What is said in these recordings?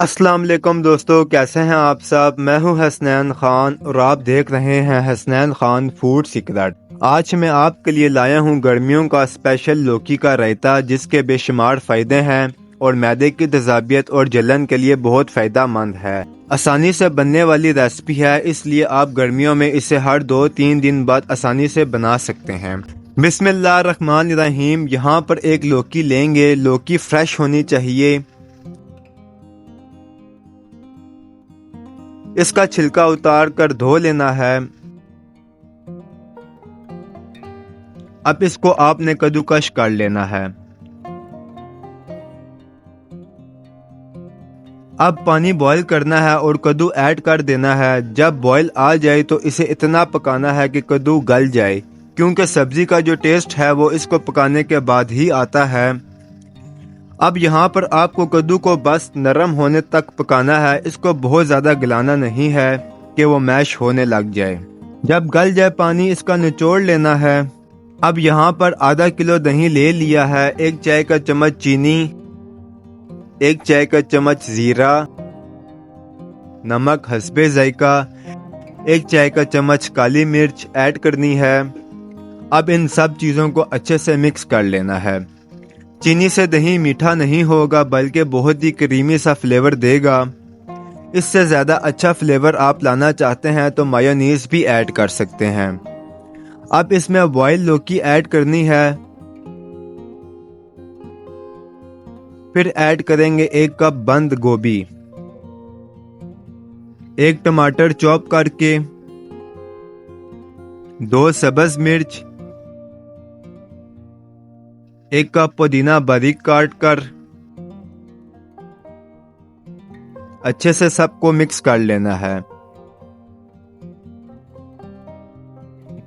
अस्सलाम वालेकुम दोस्तों, कैसे हैं आप सब। मैं हूं हसनैन खान और आप देख रहे हैं हसनैन खान फूड सीक्रेट। आज मैं आपके लिए लाया हूं गर्मियों का स्पेशल लौकी का रायता, जिसके बेशुमार फ़ायदे हैं और मैदे की तजाबियत और जलन के लिए बहुत फ़ायदा मंद है। आसानी से बनने वाली रेसिपी है, इसलिए आप गर्मियों में इसे हर 2-3 दिन बाद आसानी से बना सकते हैं। बिस्मिल्लाहिर्रहमानिर्रहीम। यहाँ पर एक लौकी लेंगे। लौकी फ्रेश होनी चाहिए। इसका छिलका उतार कर धो लेना है। अब इसको आपने कद्दूकश कर लेना है। अब पानी बॉईल करना है और कद्दू ऐड कर देना है। जब बॉईल आ जाए तो इसे इतना पकाना है कि कद्दू गल जाए, क्योंकि सब्जी का जो टेस्ट है वो इसको पकाने के बाद ही आता है। अब यहाँ पर आपको कद्दू को बस नरम होने तक पकाना है। इसको बहुत ज़्यादा गलाना नहीं है कि वो मैश होने लग जाए। जब गल जाए पानी, इसका निचोड़ लेना है। अब यहाँ पर आधा किलो दही ले लिया है, 1 चाय का चम्मच चीनी, 1 चाय का चम्मच ज़ीरा, नमक हस्बे जायका, 1 चाय का चम्मच काली मिर्च ऐड करनी है। अब इन सब चीज़ों को अच्छे से मिक्स कर लेना है। चीनी से दही मीठा नहीं होगा, बल्कि बहुत ही क्रीमी सा फ्लेवर देगा। इससे ज़्यादा अच्छा फ्लेवर आप लाना चाहते हैं तो मायोनीज भी ऐड कर सकते हैं। अब इसमें बॉयल लौकी ऐड करनी है। फिर ऐड करेंगे 1 कप बंद गोभी, 1 टमाटर चॉप करके, 2 सब्ज मिर्च, 1 कप पुदीना बारीक काट कर। अच्छे से सबको मिक्स कर लेना है।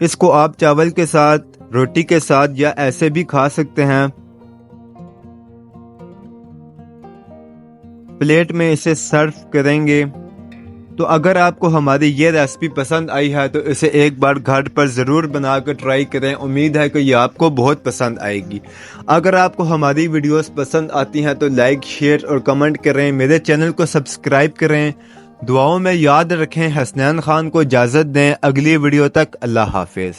इसको आप चावल के साथ, रोटी के साथ या ऐसे भी खा सकते हैं। प्लेट में इसे सर्व करेंगे। तो अगर आपको हमारी ये रेसिपी पसंद आई है तो इसे एक बार घर पर ज़रूर बनाकर ट्राई करें। उम्मीद है कि ये आपको बहुत पसंद आएगी। अगर आपको हमारी वीडियोस पसंद आती हैं तो लाइक, शेयर और कमेंट करें। मेरे चैनल को सब्सक्राइब करें। दुआओं में याद रखें। हसनैन खान को इजाज़त दें। अगली वीडियो तक अल्लाह हाफिज़।